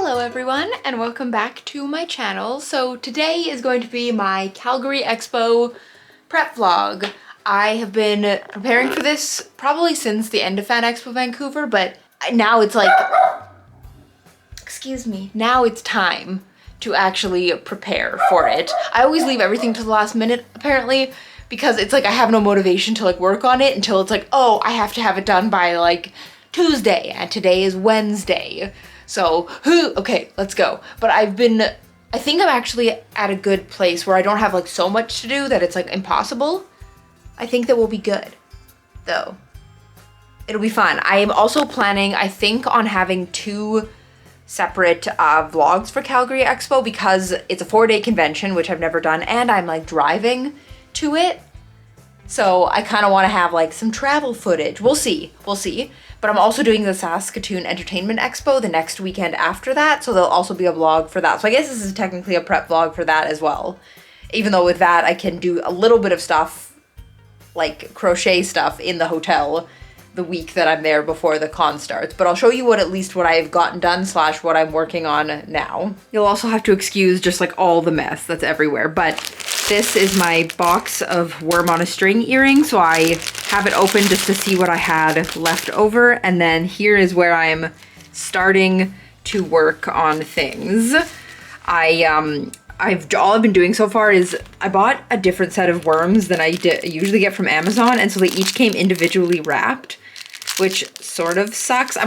Hello everyone and welcome back to my channel. So today is going to be my Calgary Expo prep vlog. I have been preparing for this probably since the end of Fan Expo Vancouver, but now it's like, excuse me, now it's time to actually prepare for it. I always leave everything to the last minute apparently because it's like I have no motivation to like work on it until it's like, oh, I have to have it done by like Tuesday and today is Wednesday. So, okay, let's go. But I think I'm actually at a good place where I don't have like so much to do that it's like impossible. I think that we'll be good though. It'll be fun. I am also planning, I think, on having 2 separate vlogs for Calgary Expo because it's a 4-day convention, which I've never done, and I'm like driving to it. So I kind of want to have like some travel footage. We'll see. But I'm also doing the Saskatoon Entertainment Expo the next weekend after that, so there'll also be a vlog for that. So I guess this is technically a prep vlog for that as well. Even though with that I can do a little bit of stuff, like crochet stuff in the hotel the week that I'm there before the con starts. But I'll show you at least what I've gotten done / what I'm working on now. You'll also have to excuse just like all the mess that's everywhere, but this is my box of worm on a string earrings, so I have it open just to see what I had left over, and then here is where I'm starting to work on things. All I've been doing so far is I bought a different set of worms than I usually get from Amazon, and so they each came individually wrapped, which sort of sucks. I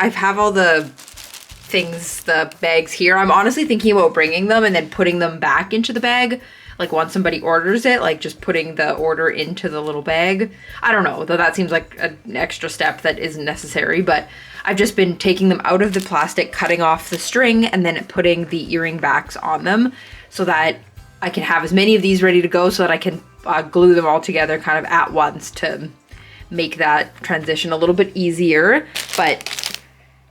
have all the things, the bags here. I'm honestly thinking about bringing them and then putting them back into the bag. Like once somebody orders it, like just putting the order into the little bag. I don't know, though that seems like an extra step that isn't necessary, but I've just been taking them out of the plastic, cutting off the string, and then putting the earring backs on them so that I can have as many of these ready to go so that I can glue them all together kind of at once to make that transition a little bit easier.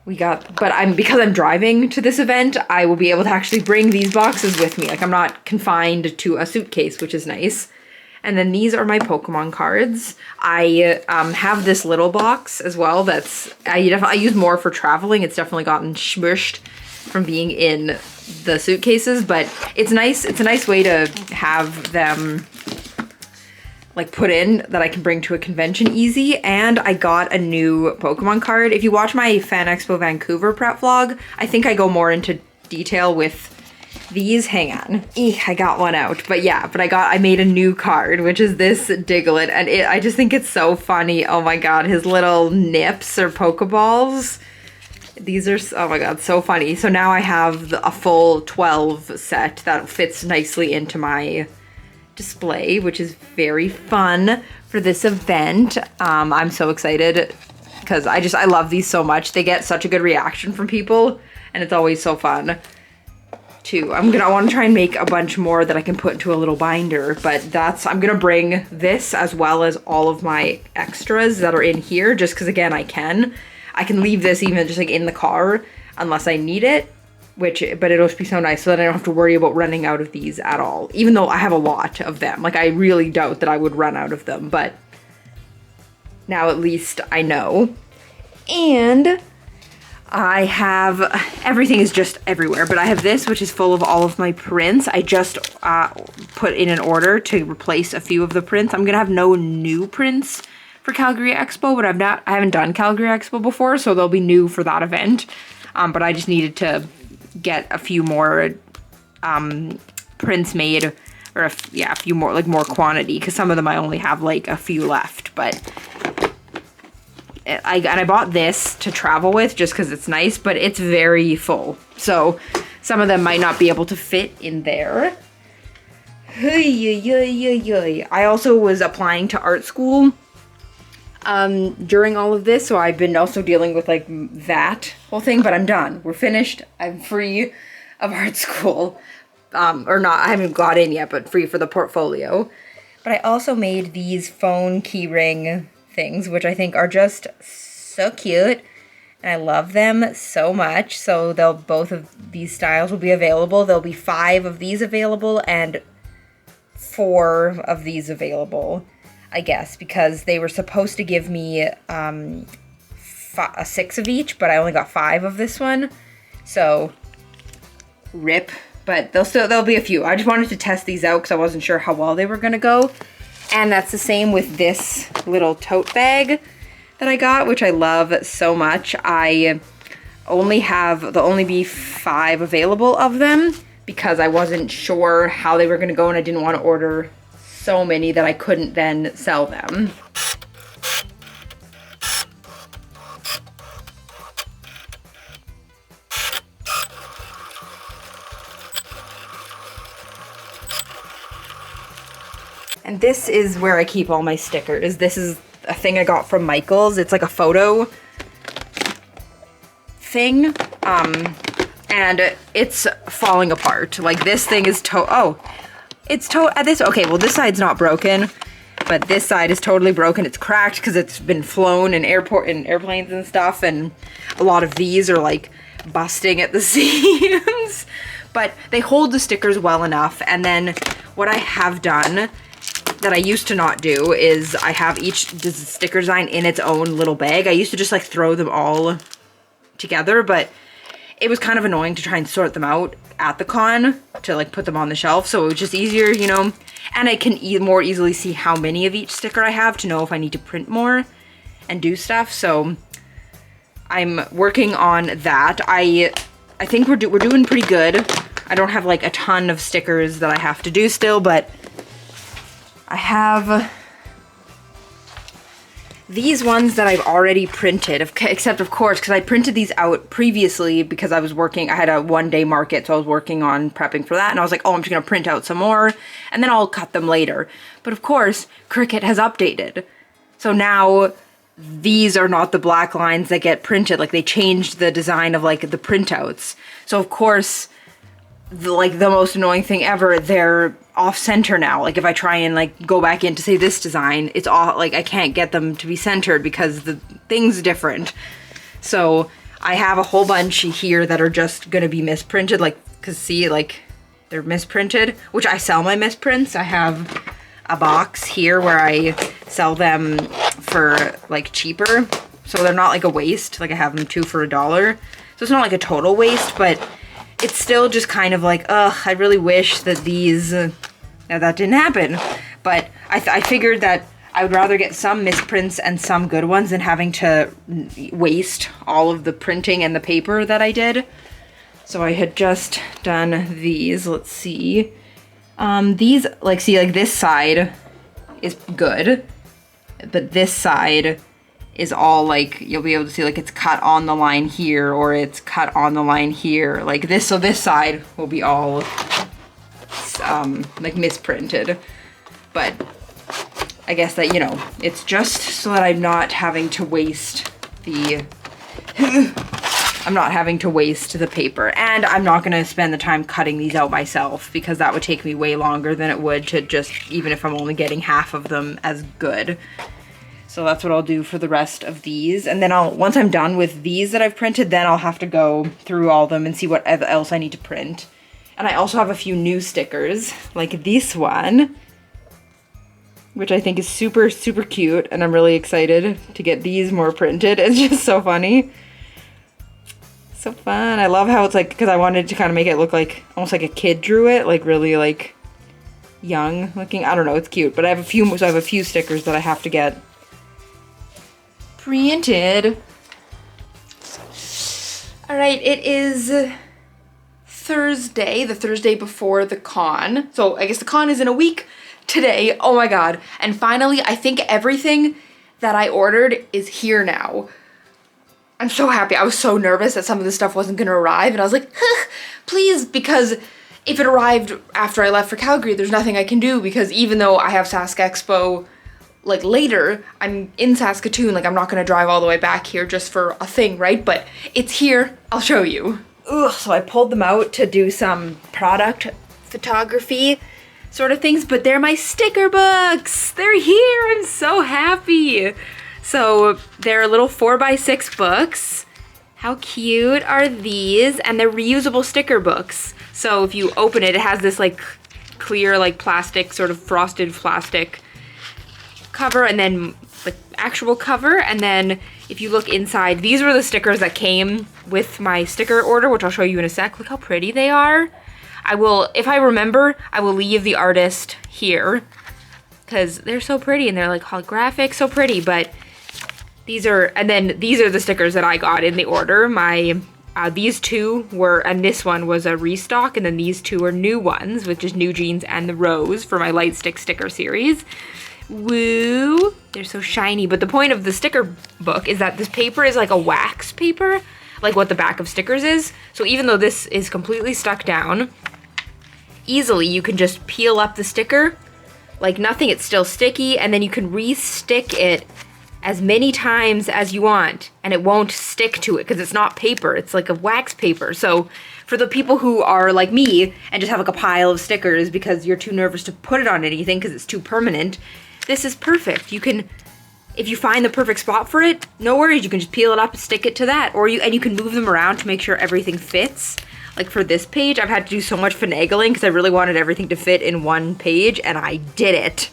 Because I'm driving to this event, I will be able to actually bring these boxes with me. Like I'm not confined to a suitcase, which is nice. And then these are my Pokemon cards. I have this little box as well I use more for traveling. It's definitely gotten smushed from being in the suitcases, but it's nice. It's a nice way to have them like put in that I can bring to a convention easy. And I got a new Pokemon card. If you watch my Fan Expo Vancouver prep vlog, I think I go more into detail with these. Hang on. I got one out. But yeah, I made a new card, which is this Diglett, and I just think it's so funny. Oh my god, his little nips or Pokeballs. These are, oh my god, so funny. So now I have a full 12 set that fits nicely into my display, which is very fun for this event. I'm so excited because I love these so much. They get such a good reaction from people, and it's always so fun too. I want to try and make a bunch more that I can put into a little binder, but I'm gonna bring this as well as all of my extras that are in here, just because again I can leave this even just like in the car unless I need it. But it'll be so nice so that I don't have to worry about running out of these at all. Even though I have a lot of them. Like I really doubt that I would run out of them, but now at least I know. And I have, everything is just everywhere, but I have this, which is full of all of my prints. I just put in an order to replace a few of the prints. I'm gonna have no new prints for Calgary Expo, but I haven't done Calgary Expo before, so they'll be new for that event. But I just needed to get a few more prints made, or a few more, like more quantity, because some of them I only have like a few left. But I bought this to travel with just because it's nice, but it's very full, so some of them might not be able to fit in there. I also was applying to art school during all of this, so I've been also dealing with like that whole thing, but I'm done. We're finished. I'm free of art school. Or not, I haven't got in yet, but free for the portfolio. But I also made these phone keyring things, which I think are just so cute, and I love them so much. So both of these styles will be available. There'll be 5 of these available and 4 of these available, I guess, because they were supposed to give me 6 of each, but I only got 5 of this one. So rip, but there'll be a few. I just wanted to test these out because I wasn't sure how well they were gonna go. And that's the same with this little tote bag that I got, which I love so much. There'll only be 5 available of them because I wasn't sure how they were gonna go and I didn't want to order so many that I couldn't then sell them. And this is where I keep all my stickers. This is a thing I got from Michael's. It's like a photo thing. And it's falling apart. Like this thing is okay, well this side's not broken, but this side is totally broken. It's cracked because it's been flown in airplanes and stuff, and a lot of these are like busting at the seams. But they hold the stickers well enough. And then what I have done that I used to not do is I have each sticker design in its own little bag. I used to just like throw them all together, but it was kind of annoying to try and sort them out at the con to like put them on the shelf. So it was just easier, you know, and I can more easily see how many of each sticker I have to know if I need to print more and do stuff. So I'm working on that. I think we're doing pretty good. I don't have like a ton of stickers that I have to do still, but I have these ones that I've already printed, except of course, because I printed these out previously because I had a one-day market, so I was working on prepping for that, and I was like, oh, I'm just gonna print out some more, and then I'll cut them later. But of course, Cricut has updated. So now these are not the black lines that get printed, like they changed the design of like the printouts. So of course, the most annoying thing ever, they're off center now. Like if I try and like go back in to say this design, it's all like I can't get them to be centered because the thing's different. So I have a whole bunch here that are just gonna be misprinted, like, cause see, like they're misprinted, which I sell my misprints. I have a box here where I sell them for like cheaper, so they're not like a waste. Like I have them 2 for $1, so it's not like a total waste, but it's still just kind of like, ugh, I really wish that these, now that didn't happen, but I figured that I would rather get some misprints and some good ones than having to waste all of the printing and the paper that I did. So I had just done these, let's see. These, like, see, like this side is good, but this side is all like, you'll be able to see like it's cut on the line here or it's cut on the line here, like this. So this side will be all like misprinted, but I guess that, you know, it's just so that I'm not having to waste the I'm not having to waste the paper, and I'm not gonna spend the time cutting these out myself because that would take me way longer than it would to just, even if I'm only getting half of them as good. So that's what I'll do for the rest of these. And then once I'm done with these that I've printed, then I'll have to go through all of them and see what else I need to print. And I also have a few new stickers, like this one, which I think is super, super cute. And I'm really excited to get these more printed. It's just so funny. So fun. I love how it's like, because I wanted to kind of make it look like, almost like a kid drew it, like really like young looking. I don't know, it's cute. But I have a few stickers that I have to get printed. All right, it is Thursday, the Thursday before the con. So I guess the con is in a week today. Oh my God. And finally, I think everything that I ordered is here now. I'm so happy. I was so nervous that some of this stuff wasn't gonna arrive, and I was like, please, because if it arrived after I left for Calgary, there's nothing I can do, because even though I have Sask Expo like later, I'm in Saskatoon, like I'm not gonna drive all the way back here just for a thing, right? But it's here, I'll show you. Ugh, so I pulled them out to do some product photography sort of things, but they're my sticker books. They're here, I'm so happy. So they're little 4x6 books. How cute are these? And they're reusable sticker books. So if you open it, it has this like clear, like plastic, sort of frosted plastic cover, and then like actual cover, and then if you look inside, these were the stickers that came with my sticker order, which I'll show you in a sec. Look how pretty they are. I will, if I remember, I will leave the artist here because they're so pretty and they're like holographic, so pretty. But these are, and then these are the stickers that I got in the order. These two were, and this one was a restock, and then these two are new ones, which is New Jeans and the Rose for my Light Stick sticker series. Woo! They're so shiny. But the point of the sticker book is that this paper is like a wax paper, like what the back of stickers is. So even though this is completely stuck down, easily you can just peel up the sticker like nothing. It's still sticky, and then you can re-stick it as many times as you want, and it won't stick to it because it's not paper. It's like a wax paper. So for the people who are like me and just have like a pile of stickers because you're too nervous to put it on anything because it's too permanent, this is perfect. You can, if you find the perfect spot for it, no worries. You can just peel it up and stick it to that, or you can move them around to make sure everything fits. Like for this page, I've had to do so much finagling because I really wanted everything to fit in one page, and I did it.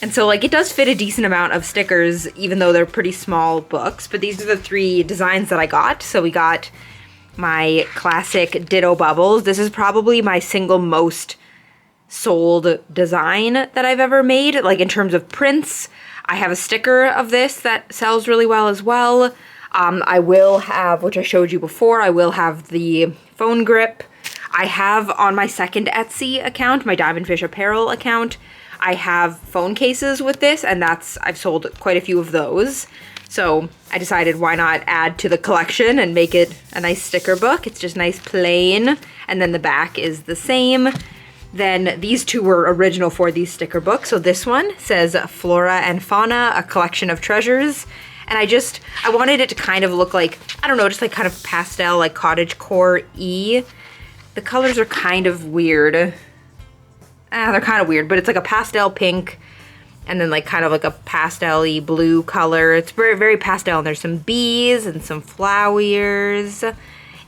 And so like it does fit a decent amount of stickers, even though they're pretty small books. But these are the 3 designs that I got. So we got my classic Ditto Bubbles. This is probably my single most sold design that I've ever made. Like in terms of prints, I have a sticker of this that sells really well as well. I will have, which I showed you before, I will have the phone grip. I have on my second Etsy account, my Diamondfish Apparel account, I have phone cases with this, and I've sold quite a few of those. So I decided why not add to the collection and make it a nice sticker book. It's just nice plain, and then the back is the same. Then these two were original for these sticker books. So this one says Flora and Fauna, a collection of treasures. And I wanted it to kind of look like, I don't know, just like kind of pastel, like cottagecore-y. The colors are kind of weird. They're kind of weird, but it's like a pastel pink and then like kind of like a pastel-y blue color. It's very, very pastel, and there's some bees and some flowers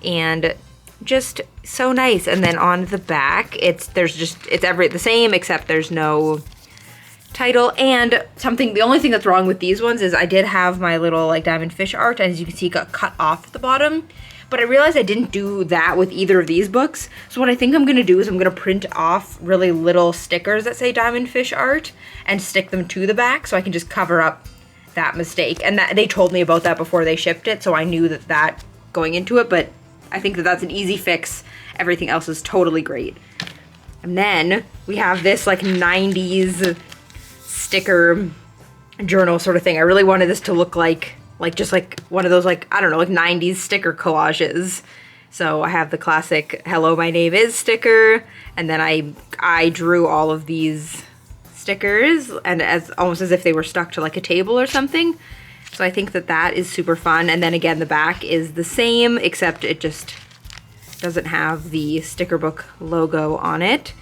and just so nice. And then on the back, it's the same, except there's no title. And the only thing that's wrong with these ones is I did have my little like diamond fish art, and as you can see, it got cut off the bottom. But I realized I didn't do that with either of these books. So what I think I'm gonna do is I'm gonna print off really little stickers that say diamond fish art and stick them to the back so I can just cover up that mistake. And that they told me about that before they shipped it, so I knew that going into it, but I think that's an easy fix. Everything else is totally great. And then we have this like 90s sticker journal sort of thing. I really wanted this to look like just like one of those, like, I don't know, like 90s sticker collages. So I have the classic hello, my name is sticker, and then I drew all of these stickers and almost as if they were stuck to like a table or something. So I think that is super fun. And then again, the back is the same, except it just doesn't have the sticker book logo on it.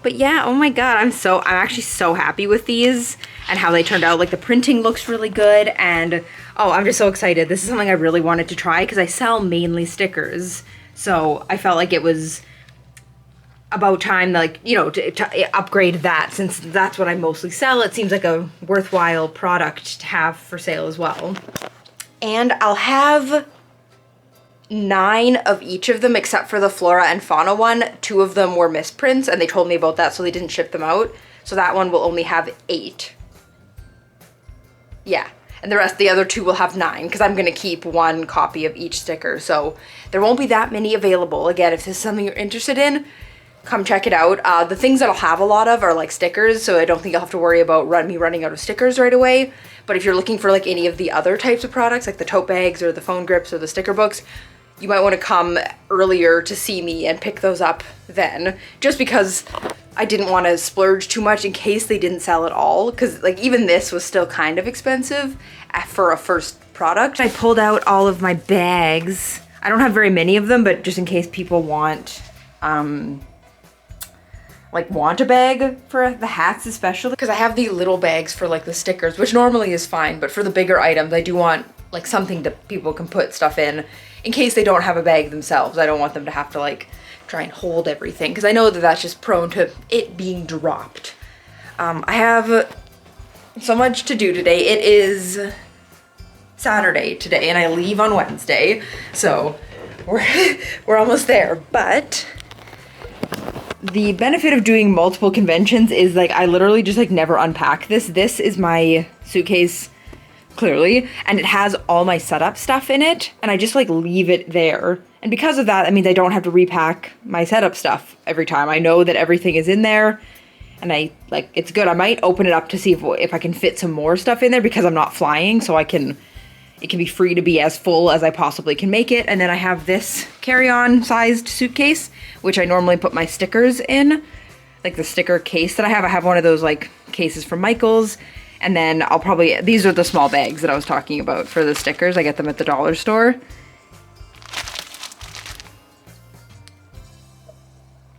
But yeah, oh my god, I'm actually so happy with these and how they turned out. Like the printing looks really good, and oh, I'm just so excited. This is something I really wanted to try because I sell mainly stickers. So I felt like it was about time, like, you know, to upgrade that, since that's what I mostly sell. It seems like a worthwhile product to have for sale as well. And I'll have 9 of each of them except for the Flora and Fauna one. 2 of them were misprints, and they told me about that, so they didn't ship them out. So that one will only have 8. Yeah, and the other 2 will have 9, because I'm going to keep 1 copy of each sticker. So there won't be that many available. Again, if this is something you're interested in, come check it out. The things that I'll have a lot of are like stickers, so I don't think you'll have to worry about me running out of stickers right away. But if you're looking for like any of the other types of products, like the tote bags or the phone grips or the sticker books, you might want to come earlier to see me and pick those up then, just because I didn't want to splurge too much in case they didn't sell at all, because like even this was still kind of expensive for a first product. I pulled out all of my bags. I don't have very many of them, but just in case people want a bag for the hats especially, because I have the little bags for like the stickers, which normally is fine, but for the bigger items I do want like something that people can put stuff in case they don't have a bag themselves. I don't want them to have to like try and hold everything, because I know that that's just prone to it being dropped. I have so much to do today. It is Saturday today and I leave on Wednesday. So we're almost there. But the benefit of doing multiple conventions is like I literally just like never unpack this. This is my suitcase, clearly, and it has all my setup stuff in it, and I just like leave it there. And because of that, I mean, I don't have to repack my setup stuff every time. I know that everything is in there, and I like it's good. I might open it up to see if I can fit some more stuff in there because I'm not flying, so it can be free to be as full as I possibly can make it. And then I have this carry-on sized suitcase, which I normally put my stickers in, like the sticker case that I have. I have one of those like cases from Michael's. And then I'll probably, these are the small bags that I was talking about for the stickers. I get them at the dollar store.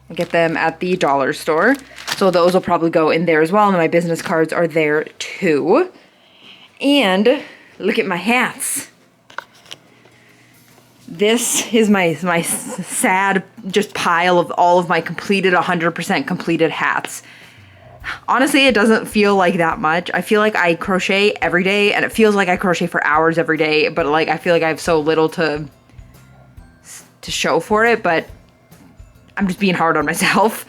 I get them at the dollar store. So those will probably go in there as well. And my business cards are there too. And look at my hats. This is my sad just pile of all of my completed, 100% completed hats. Honestly, it doesn't feel like that much. I feel like I crochet every day, and it feels like I crochet for hours every day, but like I feel like I have so little to show for it, but I'm just being hard on myself.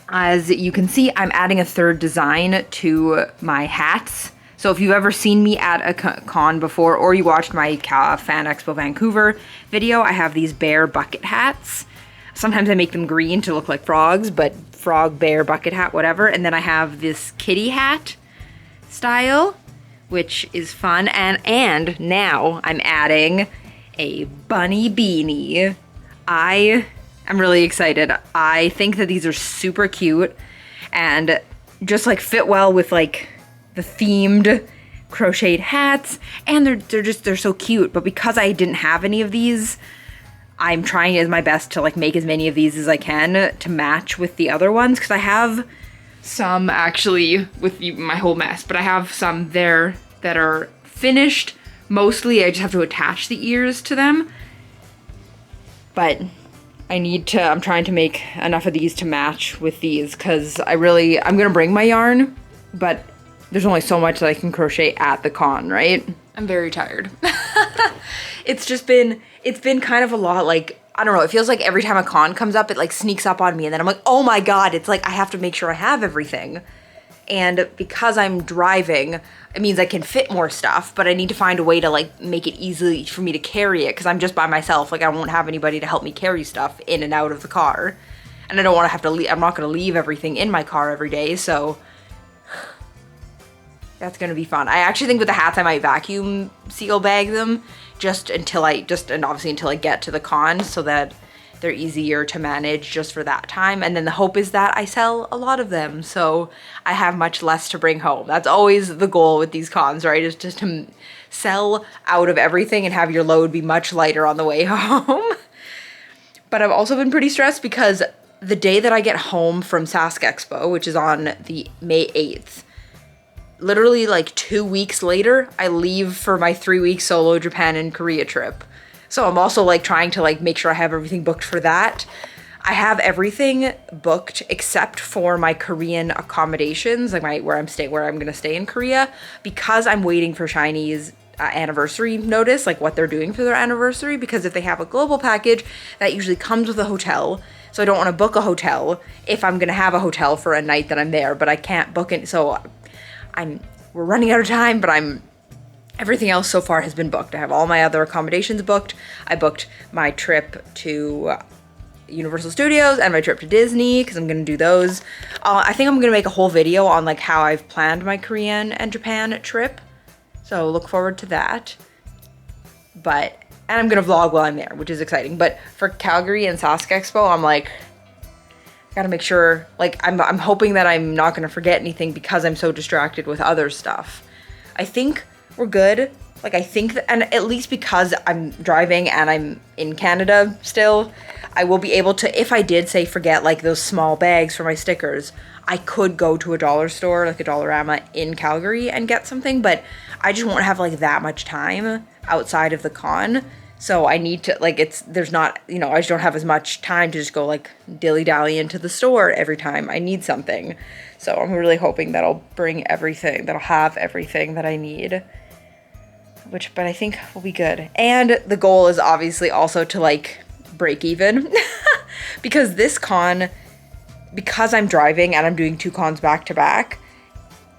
As you can see, I'm adding a third design to my hats. So if you've ever seen me at a con before, or you watched my Fan Expo Vancouver video, I have these bear bucket hats. Sometimes I make them green to look like frogs, but frog, bear, bucket hat, whatever. And then I have this kitty hat style, which is fun. And now I'm adding a bunny beanie. I am really excited. I think that these are super cute and just like fit well with like the themed crocheted hats. And they're so cute. But because I didn't have any of these, I'm trying as my best to like make as many of these as I can to match with the other ones, because I have some actually with my whole mess, but I have some there that are finished. Mostly I just have to attach the ears to them, but I'm trying to make enough of these to match with these, because I'm gonna bring my yarn, but there's only so much that I can crochet at the con, right? I'm very tired. It's been kind of a lot, like, I don't know, it feels like every time a con comes up, it like sneaks up on me, and then I'm like, oh my god, it's like I have to make sure I have everything. And because I'm driving, it means I can fit more stuff, but I need to find a way to like make it easy for me to carry it, because I'm just by myself. Like I won't have anybody to help me carry stuff in and out of the car. And I don't want to have to leave, I'm not going to leave everything in my car every day, so that's going to be fun. I actually think with the hats I might vacuum seal bag them and obviously until I get to the con, so that they're easier to manage just for that time. And then the hope is that I sell a lot of them, so I have much less to bring home. That's always the goal with these cons, right? Is just to sell out of everything and have your load be much lighter on the way home. But I've also been pretty stressed because the day that I get home from Sask Expo, which is on the May 8th, literally like 2 weeks later, I leave for my 3-week solo Japan and Korea trip. So I'm also like trying to like make sure I have everything booked for that. I have everything booked except for my Korean accommodations, like where I'm gonna stay in Korea, because I'm waiting for Shiny's anniversary notice, like what they're doing for their anniversary, because if they have a global package, that usually comes with a hotel. So I don't want to book a hotel if I'm gonna have a hotel for a night that I'm there, but I can't book it. So we're running out of time, but everything else so far has been booked. I have all my other accommodations booked. I booked my trip to Universal Studios and my trip to Disney, because I'm gonna do those. I think I'm gonna make a whole video on like how I've planned my Korean and Japan trip. So look forward to that. And I'm gonna vlog while I'm there, which is exciting. But for Calgary and Sask Expo, I'm like, gotta make sure, like, I'm hoping that I'm not gonna forget anything because I'm so distracted with other stuff. I think we're good. Like, I think that, and at least because I'm driving and I'm in Canada still, I will be able to, if I did say forget like those small bags for my stickers, I could go to a dollar store, like a Dollarama in Calgary, and get something, but I just won't have like that much time outside of the con. So I need to, like, there's not, I just don't have as much time to just go like dilly-dally into the store every time I need something. So I'm really hoping that I'll have everything that I need. but I think will be good. And the goal is obviously also to like break even because this con, because I'm driving and I'm doing 2 cons back to back,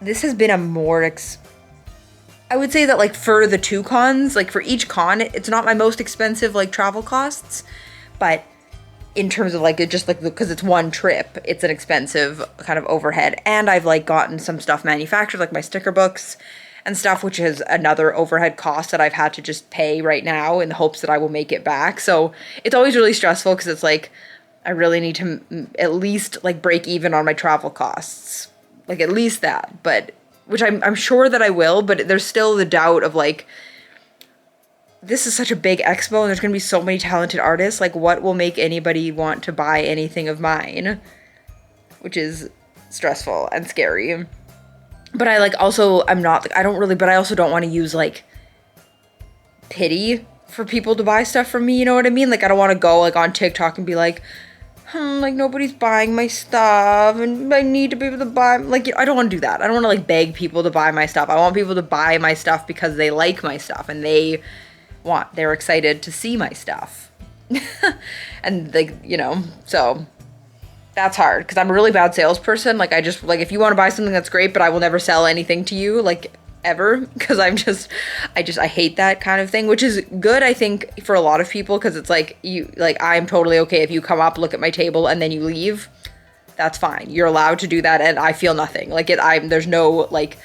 this has been a more I would say that like for the 2 cons, like for each con, it's not my most expensive like travel costs, but in terms of like it just like because it's one trip, it's an expensive kind of overhead. And I've like gotten some stuff manufactured, like my sticker books and stuff, which is another overhead cost that I've had to just pay right now in the hopes that I will make it back. So it's always really stressful because it's like I really need to at least like break even on my travel costs, like at least that, but which I'm sure that I will, but there's still the doubt of like, this is such a big expo and there's going to be so many talented artists. Like what will make anybody want to buy anything of mine, which is stressful and scary. But I like also, I don't really, but I also don't want to use like pity for people to buy stuff from me. You know what I mean? Like I don't want to go like on TikTok and be like, like nobody's buying my stuff and I need to be able to buy, like, you know, I don't want to do that. I don't want to like beg people to buy my stuff. I want people to buy my stuff because they like my stuff and they're excited to see my stuff. And like, you know, so that's hard because I'm a really bad salesperson. Like I just, like if you want to buy something, that's great, but I will never sell anything to you, like ever, because I hate that kind of thing, which is good I think for a lot of people, because it's like I'm totally okay if you come up, look at my table and then you leave. That's fine, you're allowed to do that and I feel nothing. Like there's no like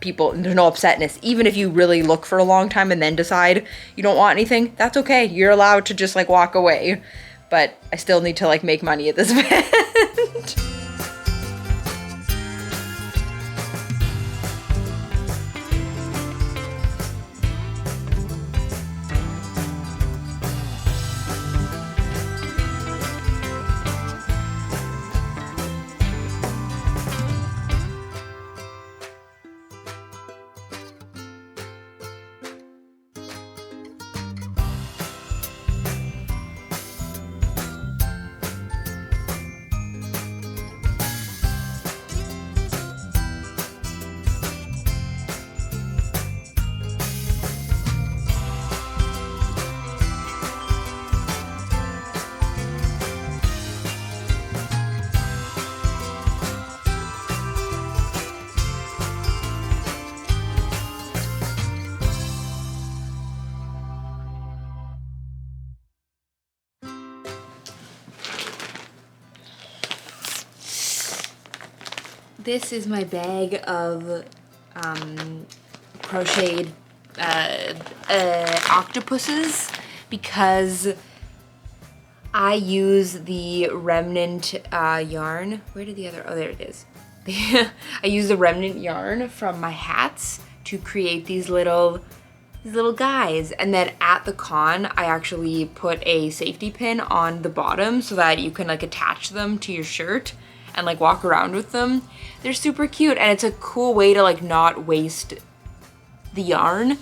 there's no upsetness. Even if you really look for a long time and then decide you don't want anything, that's okay, you're allowed to just like walk away. But I still need to like make money at this event. This is my bag of crocheted octopuses because I use the remnant yarn. Where did the other, oh there it is. I use the remnant yarn from my hats to create these little guys, and then at the con I actually put a safety pin on the bottom so that you can like attach them to your shirt and like walk around with them. They're super cute and it's a cool way to like not waste the yarn,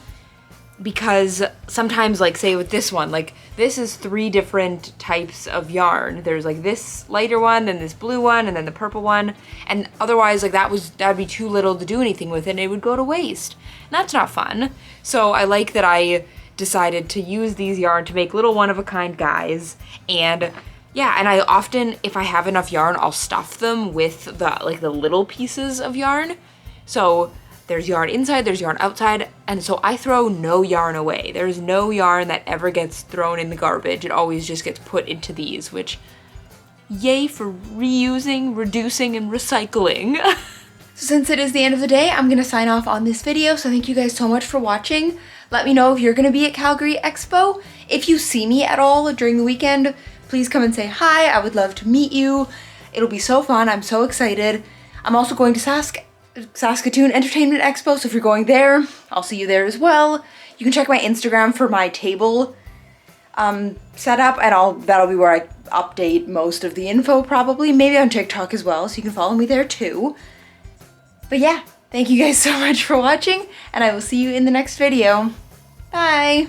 because sometimes like say with this one, like this is 3 different types of yarn. There's like this lighter one, then this blue one, and then the purple one, and otherwise like that'd be too little to do anything with it and it would go to waste. And that's not fun. So I like that I decided to use these yarn to make little one-of-a-kind guys. And yeah, and I often, if I have enough yarn, I'll stuff them with the little pieces of yarn. So there's yarn inside, there's yarn outside, and so I throw no yarn away. There's no yarn that ever gets thrown in the garbage. It always just gets put into these, which, yay for reusing, reducing, and recycling. So since it is the end of the day, I'm gonna sign off on this video, so thank you guys so much for watching. Let me know if you're gonna be at Calgary Expo. If you see me at all during the weekend, please come and say hi. I would love to meet you. It'll be so fun. I'm so excited. I'm also going to Saskatoon Entertainment Expo, so if you're going there, I'll see you there as well. You can check my Instagram for my table setup, and that'll be where I update most of the info probably. Maybe on TikTok as well, so you can follow me there too. But yeah, thank you guys so much for watching, and I will see you in the next video. Bye!